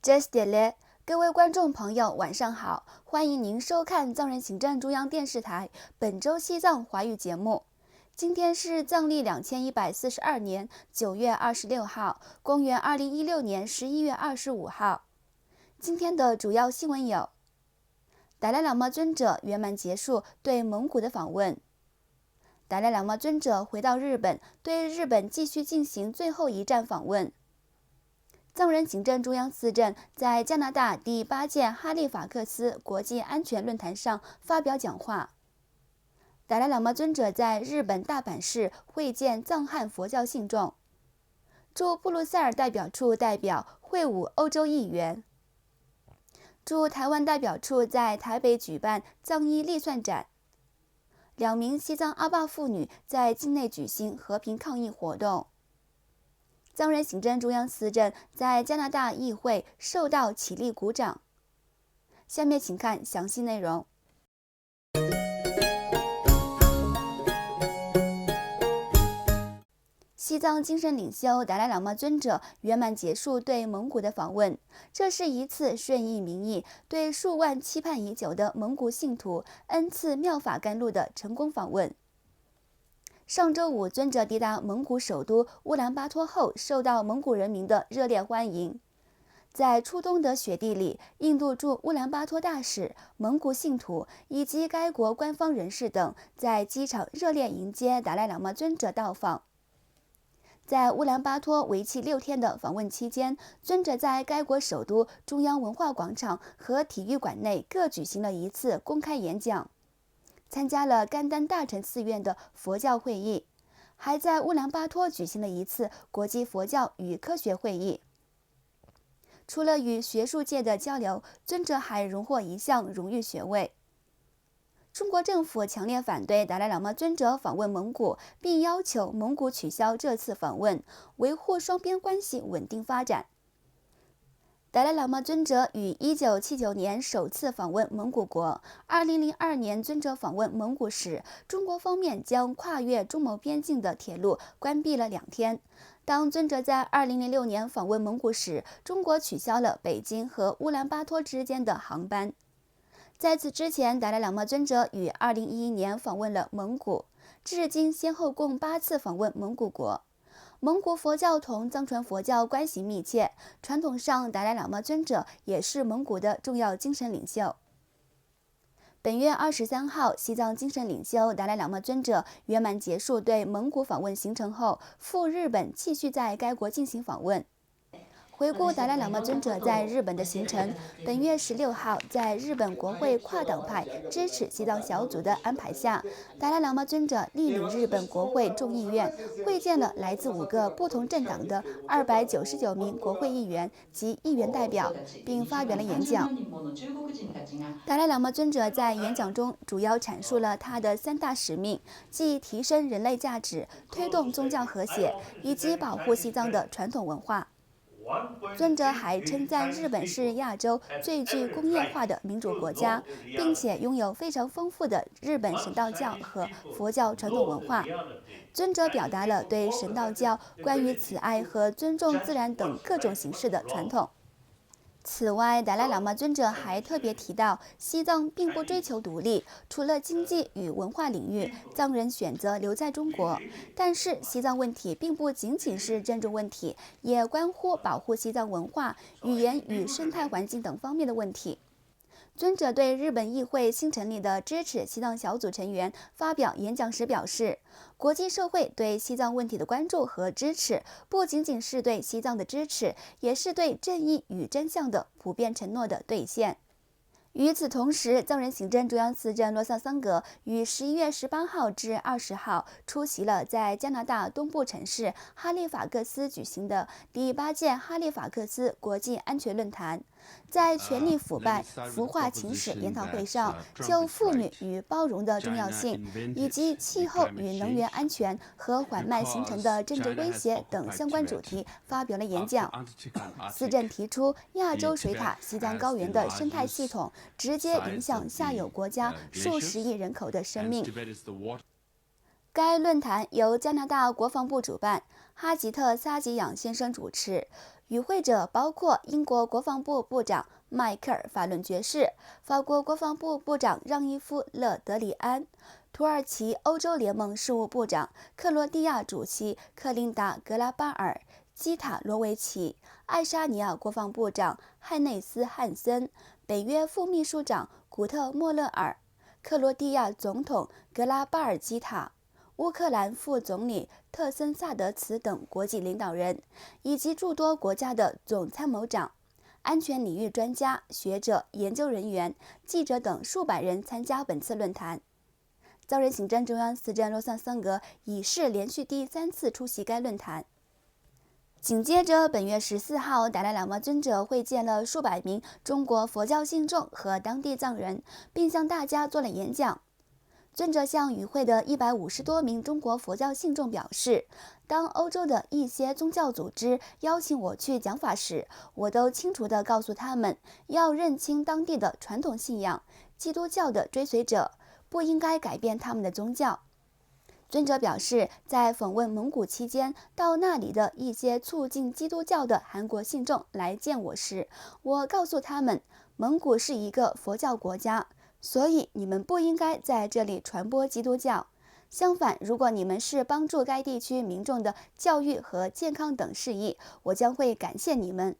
Just了，各位观众朋友，晚上好，欢迎您收看藏人行政中央电视台本周西藏华语节目。今天是藏历2142年9月26号，公元2016年11月25号。今天的主要新闻有：达赖喇嘛尊者圆满结束对蒙古的访问；达赖喇嘛尊者回到日本，对日本继续进行最后一站访问。藏人行政中央司政在加拿大第8届哈利法克斯国际安全论坛上发表讲话。达赖喇嘛尊者在日本大阪市会见藏汉佛教信众。驻布鲁塞尔代表处代表会晤欧洲议员。驻台湾代表处在台北举办藏医历算展。2名西藏阿坝妇女在境内举行和平抗议活动。藏人行政中央司政在加拿大议会受到起立鼓掌。下面请看详细内容。西藏精神领袖达赖喇嘛尊者圆满结束对蒙古的访问，这是一次顺应民意、对数万期盼已久的蒙古信徒恩赐妙法甘露的成功访问。上周五，尊者抵达蒙古首都乌兰巴托后，受到蒙古人民的热烈欢迎。在初冬的雪地里，印度驻乌兰巴托大使、蒙古信徒以及该国官方人士等在机场热烈迎接达赖喇嘛尊者到访。在乌兰巴托为期6天的访问期间，尊者在该国首都中央文化广场和体育馆内各举行了一次公开演讲。参加了甘丹大臣寺院的佛教会议，还在乌兰巴托举行了一次国际佛教与科学会议。除了与学术界的交流，尊者还荣获一项荣誉学位。中国政府强烈反对达赖喇嘛尊者访问蒙古，并要求蒙古取消这次访问，维护双边关系稳定发展。达赖喇嘛尊者于1979年首次访问蒙古国。2002年，尊者访问蒙古时，中国方面将跨越中蒙边境的铁路关闭了2天。当尊者在2006年访问蒙古时，中国取消了北京和乌兰巴托之间的航班。在此之前，达赖喇嘛尊者于2011年访问了蒙古，至今先后共8次访问蒙古国。蒙古佛教同藏传佛教关系密切，传统上达赖喇嘛尊者也是蒙古的重要精神领袖。本月23号，西藏精神领袖达赖喇嘛尊者圆满结束对蒙古访问行程后，赴日本继续在该国进行访问。回顾达赖喇嘛尊者在日本的行程，本月16号，在日本国会跨党派支持西藏小组的安排下，达赖喇嘛尊者莅领日本国会众议院，会见了来自5个不同政党的299名国会议员及议员代表，并发表了演讲。达赖喇嘛尊者在演讲中主要阐述了他的3大使命，即提升人类价值、推动宗教和谐以及保护西藏的传统文化。尊者还称赞日本是亚洲最具工业化的民主国家，并且拥有非常丰富的日本神道教和佛教传统文化。尊者表达了对神道教关于慈爱和尊重自然等各种形式的传统。此外，达赖喇嘛尊者还特别提到，西藏并不追求独立，除了经济与文化领域，藏人选择留在中国。但是，西藏问题并不仅仅是政治问题，也关乎保护西藏文化、语言与生态环境等方面的问题。尊者对日本议会新成立的支持西藏小组成员发表演讲时表示，国际社会对西藏问题的关注和支持，不仅仅是对西藏的支持，也是对正义与真相的普遍承诺的兑现。与此同时，藏人行政中央司政洛萨桑格于11月18号至20号出席了在加拿大东部城市哈利法克斯举行的第8届哈利法克斯国际安全论坛。在权力腐败、腐化情史研讨会上，就妇女与包容的重要性，以及气候与能源安全和缓慢形成的政治威胁等相关主题发表了演讲。司政提出，亚洲水塔西藏高原的生态系统直接影响下游国家数十亿人口的生命。该论坛由加拿大国防部主办，哈吉特·萨吉扬先生主持。与会者包括英国国防部部长迈克尔·法伦爵士、法国国防部部长让伊夫·勒德里安、土耳其欧洲联盟事务部长、克罗地亚主席克琳达·格拉巴尔、基塔罗维奇、爱沙尼亚国防部长汉内斯·汉森、北约副秘书长古特莫勒尔、克罗地亚总统格拉巴尔基塔、乌克兰副总理特森萨德茨等国际领导人，以及诸多国家的总参谋长、安全领域专家、学者、研究人员、记者等数百人参加本次论坛。藏人行政中央司政洛桑桑格已是连续第3次出席该论坛。紧接着，本月14号，达赖喇嘛尊者会见了数百名中国佛教信众和当地藏人，并向大家做了演讲。尊者向与会的150多名中国佛教信众表示，当欧洲的一些宗教组织邀请我去讲法时，我都清楚地告诉他们，要认清当地的传统信仰，基督教的追随者不应该改变他们的宗教。尊者表示，在访问蒙古期间，到那里的一些促进基督教的韩国信众来见我时，我告诉他们，蒙古是一个佛教国家，所以你们不应该在这里传播基督教。相反，如果你们是帮助该地区民众的教育和健康等事宜，我将会感谢你们。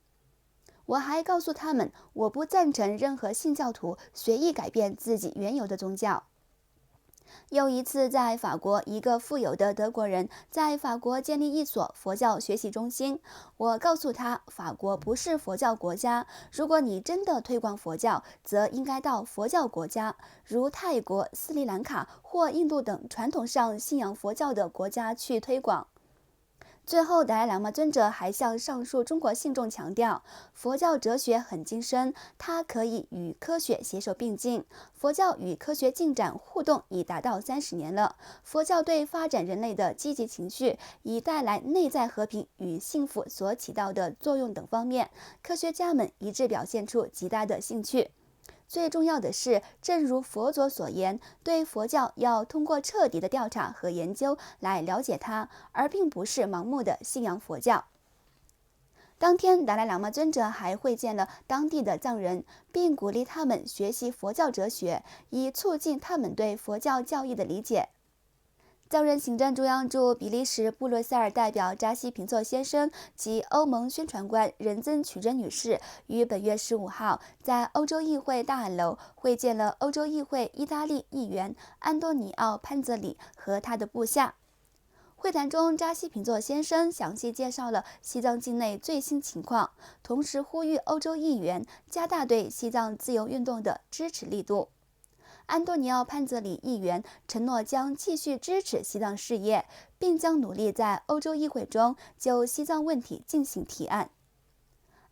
我还告诉他们，我不赞成任何信教徒随意改变自己原有的宗教。又一次，在法国，一个富有的德国人在法国建立一所佛教学习中心。我告诉他，法国不是佛教国家，如果你真的推广佛教，则应该到佛教国家，如泰国、斯里兰卡或印度等传统上信仰佛教的国家去推广。最后，达赖喇嘛尊者还向上述中国信众强调，佛教哲学很精深，它可以与科学携手并进。佛教与科学进展互动已达到30年了，佛教对发展人类的积极情绪，以带来内在和平与幸福所起到的作用等方面，科学家们一致表现出极大的兴趣。最重要的是，正如佛祖所言，对佛教要通过彻底的调查和研究来了解它，而并不是盲目的信仰佛教。当天，达赖喇嘛尊者还会见了当地的藏人，并鼓励他们学习佛教哲学，以促进他们对佛教教义的理解。藏人行政中央驻比利时布鲁塞尔代表扎西平措先生及欧盟宣传官仁增曲珍女士于本月15号在欧洲议会大楼会见了欧洲议会意大利议员安多尼奥·潘泽里和他的部下。会谈中，扎西平措先生详细介绍了西藏境内最新情况，同时呼吁欧洲议员加大对西藏自由运动的支持力度。安多尼奥·潘泽里议员承诺将继续支持西藏事业，并将努力在欧洲议会中就西藏问题进行提案。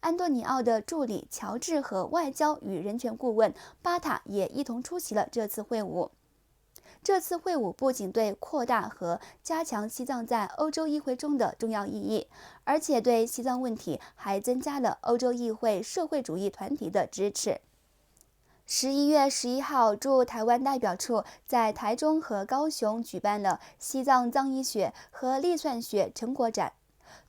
安多尼奥的助理乔治和外交与人权顾问巴塔也一同出席了这次会晤。这次会晤不仅对扩大和加强西藏在欧洲议会中的重要意义，而且对西藏问题还增加了欧洲议会社会主义团体的支持。11月11号，驻台湾代表处在台中和高雄举办了西藏藏医学和历算学成果展，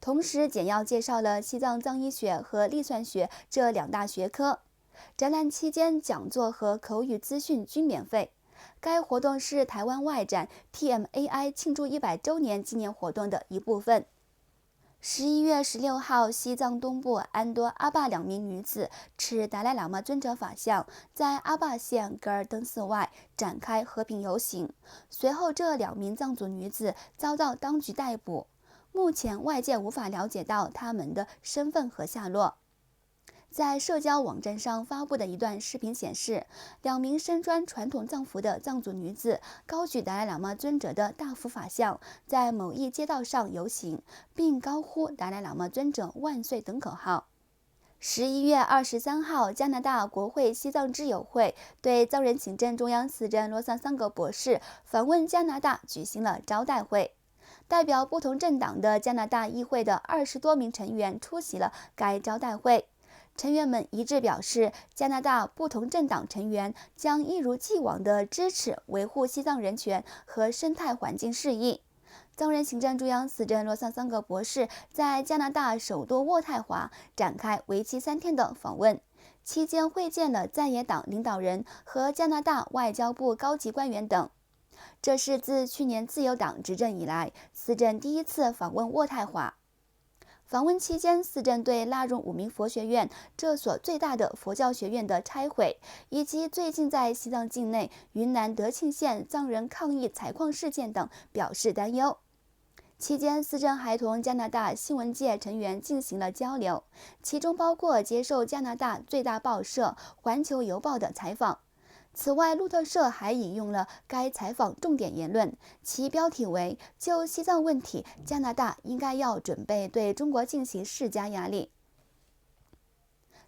同时简要介绍了西藏藏医学和历算学这2大学科。展览期间，讲座和口语资讯均免费。该活动是台湾外展 TMAI 庆祝100周年纪念活动的一部分。11月16号，西藏东部安多阿坝2名女子持达赖喇嘛尊者法像，在阿坝县格尔登寺外展开和平游行。随后，这2名藏族女子遭到当局逮捕，目前外界无法了解到她们的身份和下落。在社交网站上发布的一段视频显示，2名身穿传统藏服的藏族女子高举达赖喇嘛尊者的大幅法像，在某一街道上游行，并高呼达赖喇嘛尊者万岁等口号。11月23号，加拿大国会西藏之友会对藏人行政中央司政罗桑桑格博士访问加拿大举行了招待会。代表不同政党的加拿大议会的20多名成员出席了该招待会。成员们一致表示，加拿大不同政党成员将一如既往地支持维护西藏人权和生态环境事宜。藏人行政中央司政洛桑桑格博士在加拿大首都渥太华展开为期3天的访问，期间会见了在野党领导人和加拿大外交部高级官员等。这是自去年自由党执政以来，司政第一次访问渥太华。访问期间，司政对拉荣五明佛学院这所最大的佛教学院的拆毁，以及最近在西藏境内云南德庆县藏人抗议采矿事件等表示担忧。期间，司政还同加拿大新闻界成员进行了交流，其中包括接受加拿大最大报社《环球邮报》的采访。此外，路透社还引用了该采访重点言论，其标题为“就西藏问题，加拿大应该要准备对中国进行施加压力”。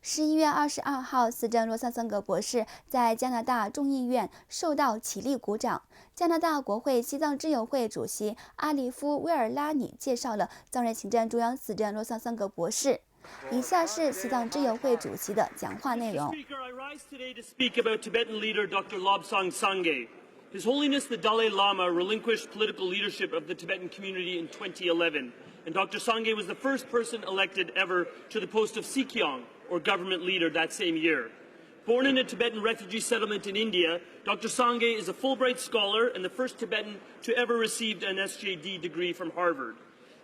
11月22号，司政洛桑桑格博士在加拿大众议院受到起立鼓掌。加拿大国会西藏之友会主席阿里夫·威尔拉尼介绍了藏人行政中央司政洛桑桑格博士。以下是西藏之友会主席的讲话内容。His Holiness the Dalai Lama relinquished political leadership of the Tibetan community in 2011, and Dr. Sangye was the first person elected ever to the post of Sikyong, or government leader, that same year. Born in a Tibetan refugee settlement in India, Dr. Sangye is a Fulbright scholar and the first Tibetan to ever receive an SJD degree from Harvard.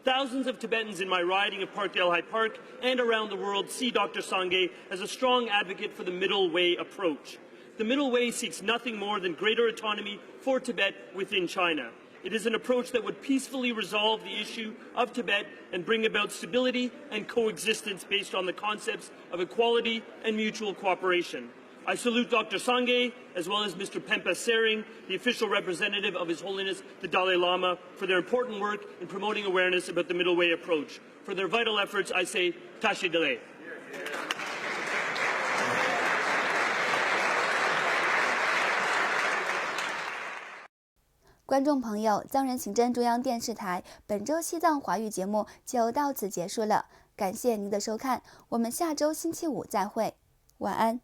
Thousands of Tibetans in my riding of Parkdale High Park and around the world see Dr. Sangye as a strong advocate for the middle way approach. The middle way seeks nothing more than greater autonomy for Tibet within China. It is an approach that would peacefully resolve the issue of Tibet and bring about stability and coexistence based on the concepts of equality and mutual cooperation. I salute Dr. Sangye, as well as Mr. Pempa Sering, the official representative of His Holiness the Dalai Lama, for their important work in promoting awareness about the middle way approach. For their vital efforts, I say, Tashi Delay. 观众朋友，藏人行政中央电视台本周西藏华语节目就到此结束了，感谢您的收看，我们下周星期五再会，晚安。